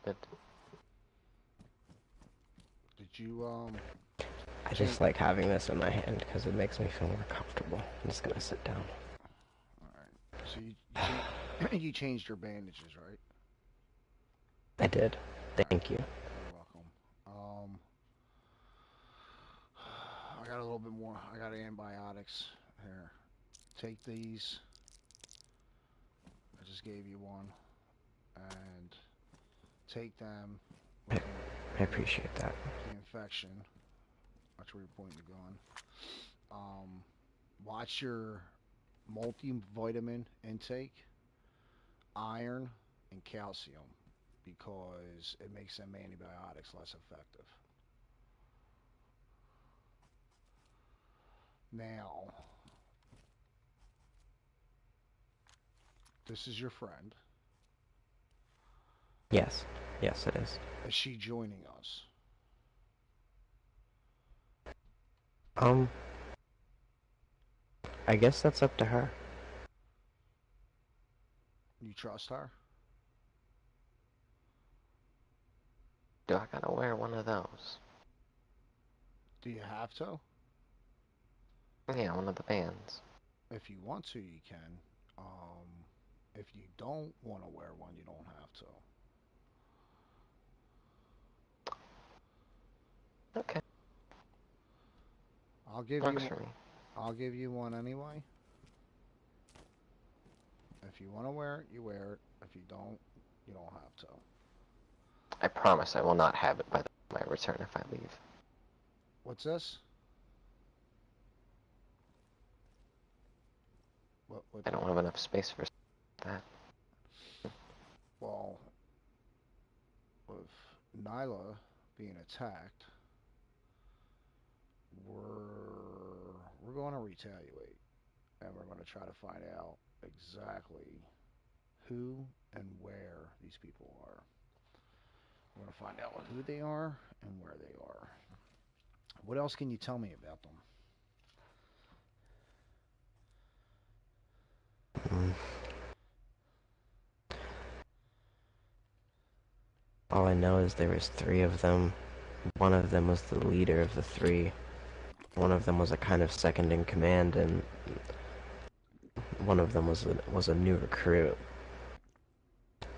interested. Did you I change? just like having this in my hand because it makes me feel more comfortable. I'm just gonna sit down. All right. So you you changed your bandages, right? I did. All right. Thank you. You're welcome. I got a little bit more. I got antibiotics here. Take these. I just gave you one, and take them with I, I appreciate that. the infection. Watch where you're pointing the gun. Watch your multivitamin intake, iron, and calcium, because it makes them antibiotics less effective. Now, this is your friend. Yes. Yes, it is. Is she joining us? Um, I guess that's up to her. You trust her? Do I gotta wear one of those? Do you have to? Yeah, one of the bands. If you want to, you can. If you don't want to wear one, you don't have to. Okay, I'll give works you for me. I'll give you one anyway. If you want to wear it, you wear it. If you don't, you don't have to. I promise I will not have it by the time I return if I leave. What's this? What? I don't have enough space for that. Well, with Nyla being attacked, we're going to retaliate, and we're going to try to find out exactly who and where these people are. We're going to find out who they are and where they are. What else can you tell me about them? Mm. All I know is there was three of them. One of them was the leader of the three. One of them was a kind of second in command, and one of them was a new recruit.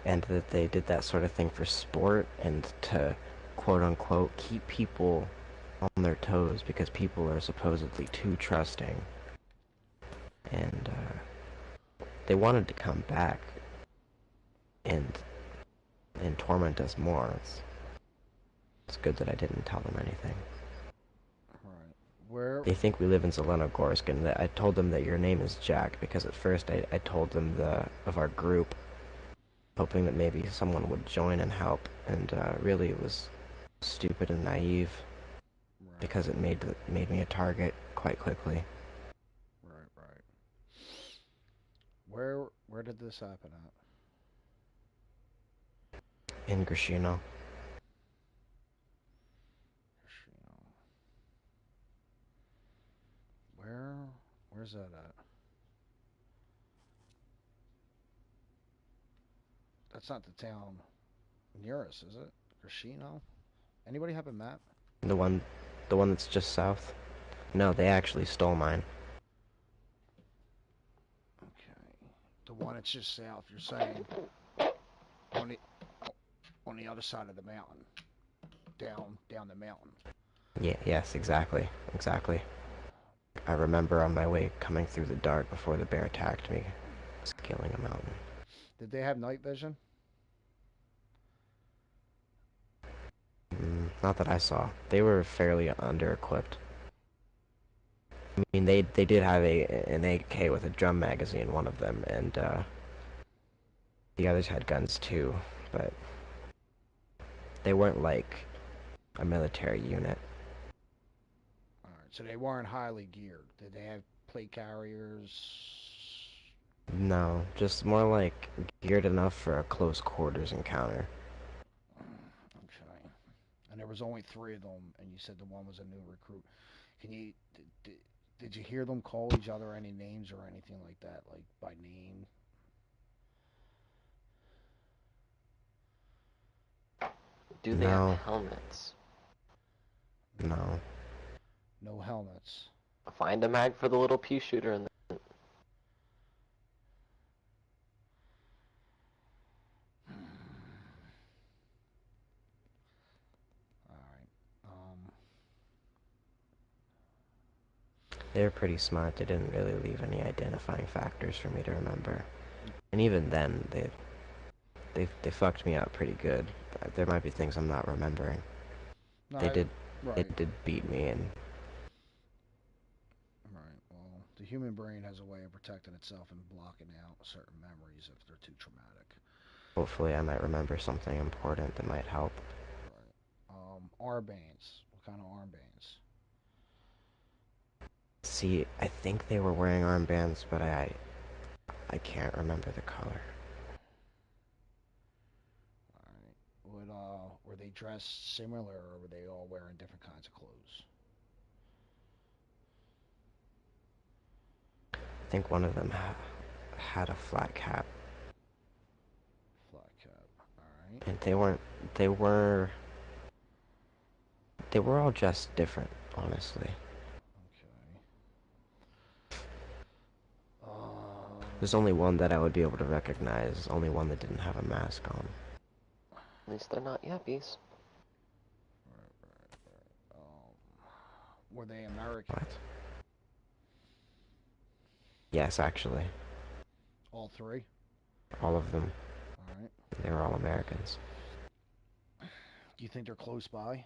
And that they did that sort of thing for sport and to quote unquote keep people on their toes because people are supposedly too trusting. And they wanted to come back and torment us more. It's good that I didn't tell them anything. Right. Where? They think we live in Zelenogorsk, and that I told them that your name is Jack because at first I told them of our group, hoping that maybe someone would join and help, and really it was stupid and naive Right. because it made me a target quite quickly. Right. Right. Where did this happen at? In Grishino. Shino. Where? Where's that at? That's not the town near us, is it? Grishino? Anybody have a map? The one, the one that's just south? No, they actually stole mine. Okay. The one that's just south, you're saying on the on the other side of the mountain. Down the mountain. Yeah, yes, exactly. Exactly. I remember on my way coming through the dark before the bear attacked me, scaling a mountain. Did they have night vision? Not that I saw. They were fairly under-equipped. I mean, they did have an AK with a drum magazine, one of them, and the others had guns too, but they weren't like a military unit. All right. So they weren't highly geared. Did they have plate carriers? No, just more like geared enough for a close quarters encounter. Okay. And there was only three of them, and you said the one was a new recruit. Can you did you hear them call each other any names or anything like that, like by name? Do they have No, helmets? no. No helmets. Find a mag for the little pea shooter and Alright. They were pretty smart. They didn't really leave any identifying factors for me to remember. And even then, they fucked me up pretty good. There might be things I'm not remembering. No, They did right. did beat me, and Right. Well, the human brain has a way of protecting itself and blocking out certain memories if they're too traumatic. hopefully I might remember something important that might help. Right. Armbands. What kind of armbands? See, I think they were wearing armbands, but I can't remember the color. Alright. Were they dressed similar or were they all wearing different kinds of clothes? I think one of them had a flat cap, Flat cap. Alright. and they were they were all just different, honestly. Okay. There's only one that I would be able to recognize, only one that didn't have a mask on. at least they're not yuppies. Right. Were they American? What? Yes, actually. All three? All of them. Alright. They were all Americans. Do you think they're close by?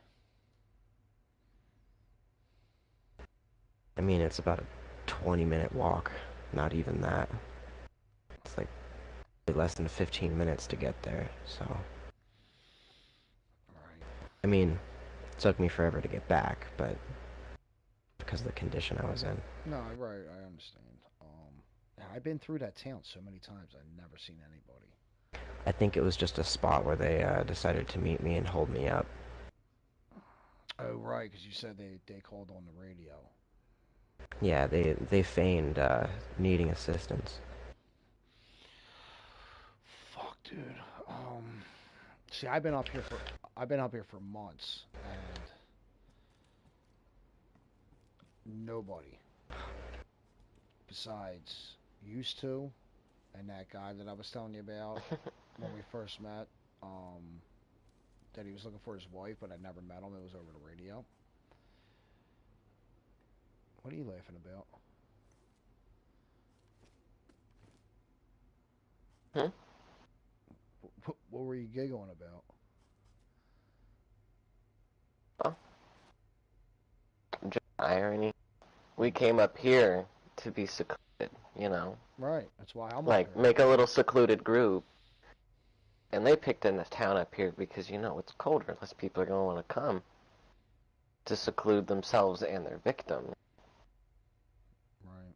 I mean, it's about a 20-minute walk. Not even that. It's like less than 15 minutes to get there, so... Alright. I mean, it took me forever to get back, but... because of the condition I was in. No, right, I understand. I've been through that town so many times, I've never seen anybody. I think it was just a spot where they decided to meet me and hold me up. Oh, right, because you said they called on the radio. Yeah, they feigned needing assistance. Fuck, dude. See, I've been up here for months, and nobody besides used to, and that guy that I was telling you about when we first met, that he was looking for his wife, but I never met him. It was over the radio. What are you laughing about? Hmm? What were you giggling about? Oh, just irony. We came up here to be secluded, you know. Right, that's why I'm up Like, here. make a little secluded group. And they picked in a town up here because, you know, it's colder. Less people are going to want to come to seclude themselves and their victim. Right.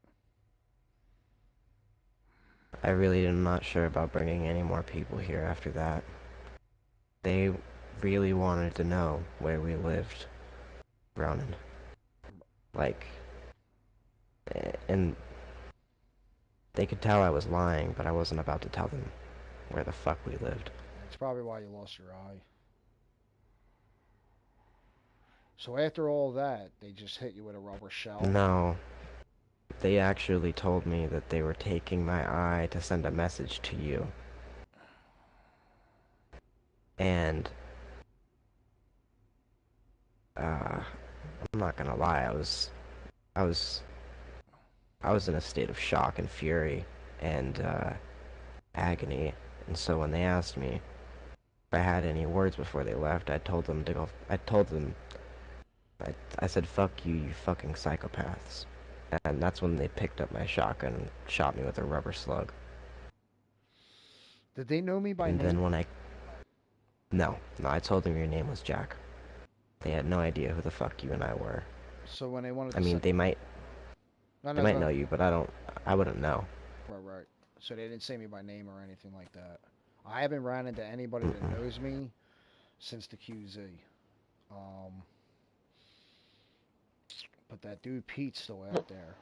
I really am not sure about bringing any more people here after that. They really wanted to know where we lived, Ronan. Like, and they could tell I was lying, but I wasn't about to tell them where the fuck we lived. That's probably why you lost your eye. So after all that, they just hit you with a rubber shell? No, they actually told me that they were taking my eye to send a message to you. And, I'm not gonna lie, I was, I was in a state of shock and fury and, agony. And so when they asked me if I had any words before they left, I told them to go, I said, fuck you, you fucking psychopaths. And that's when they picked up my shotgun and shot me with a rubber slug. Did they know me by And name? then when no, I told them your name was Jack. They had no idea who the fuck you and I were. So when they wanted to I mean, they might No, they no, might go. know you, but I wouldn't know. Right. So they didn't say me by name or anything like that. I haven't ran into anybody that Mm-mm. knows me since the QZ. But that dude Pete's still out there.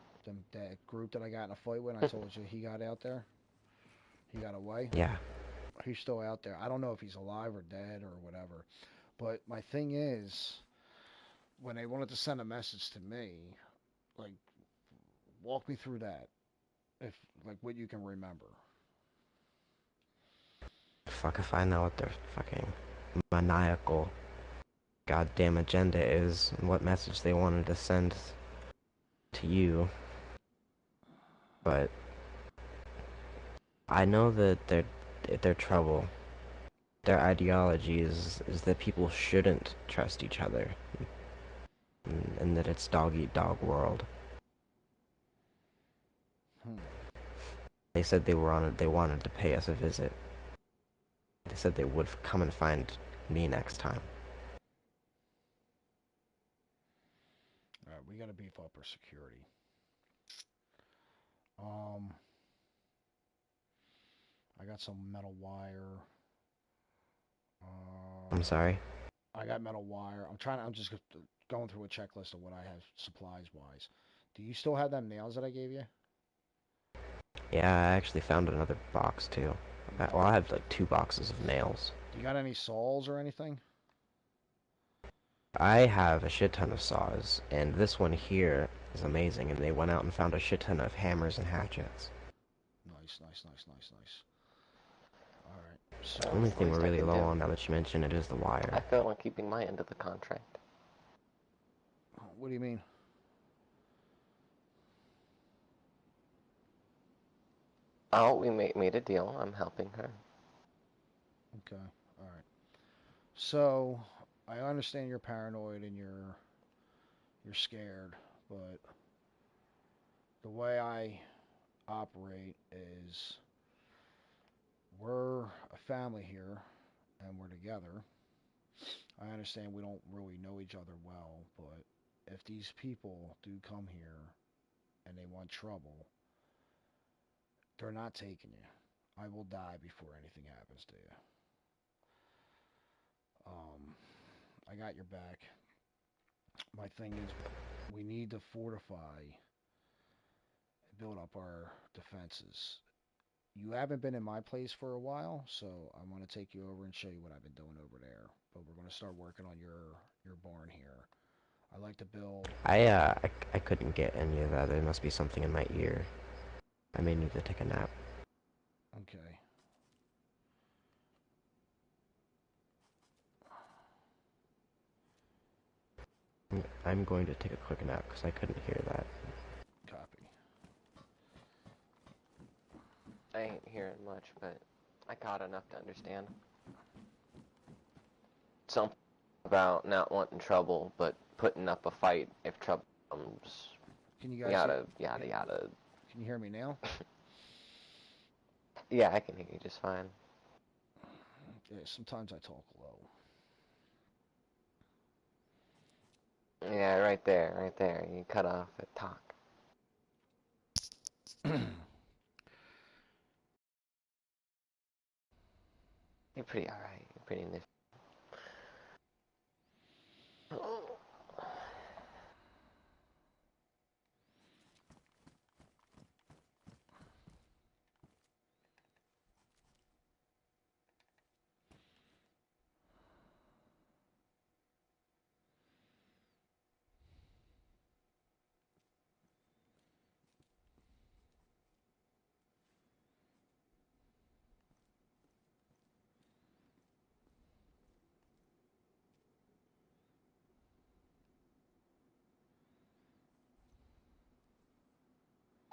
That group that I got in a fight with, I told you he got out there. He got away. Yeah. He's still out there. I don't know if he's alive or dead or whatever. But my thing is, when they wanted to send a message to me, like, walk me through that, if like what you can remember. Fuck if I know what their fucking maniacal goddamn agenda is and what message they wanted to send to you. But I know that their trouble, their ideology is that people shouldn't trust each other, and that it's dog eat dog world. Hmm. They said they wanted to pay us a visit. They said they would come and find me next time. All right, we got to beef up our security. Um, I got some metal wire. I'm sorry. I got metal wire. I'm just going through a checklist of what I have supplies wise. Do you still have them nails that I gave you? Yeah, I actually found another box too. Well, I have like 2 boxes of nails. Do you got any saws or anything? I have a shit ton of saws, and this one here is amazing, and they went out and found a shit ton of hammers and hatchets. Nice, nice, nice, nice, nice. All right. The Well, only that's the thing we're least I really can low do. on, now that you mention it, is the I wire. fell on keeping my end of the contract. What do you mean? Oh, we made a deal. I'm helping her. Okay. All right. So, I understand you're paranoid and you're scared, but the way I operate is we're a family here and we're together. I understand we don't really know each other well, but if these people do come here and they want trouble, they're not taking you. I will die before anything happens to you. I got your back. My thing is, we need to fortify and build up our defenses. You haven't been in my place for a while, so I want to take you over and show you what I've been doing over there. But we're going to start working on your barn here. I like to build. I couldn't get any of that. There must be something in my ear. I may need to take a nap. Okay. I'm going to take a quick nap because I couldn't hear that. Copy. I ain't hearing much, but I caught enough to understand. Something about not wanting trouble, but putting up a fight if trouble comes. Can you guys Yada, yada, yada. Can you hear me now? Yeah, I can hear you just fine. Yeah, sometimes I talk low. Yeah, right there, right there. You cut off at talk. You're pretty alright. You're pretty nifty.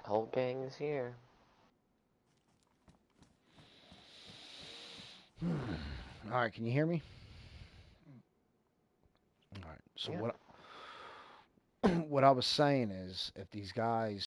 Whole gang is here. All right, can you hear me? All right. So Yeah. what what I was saying is, if these guys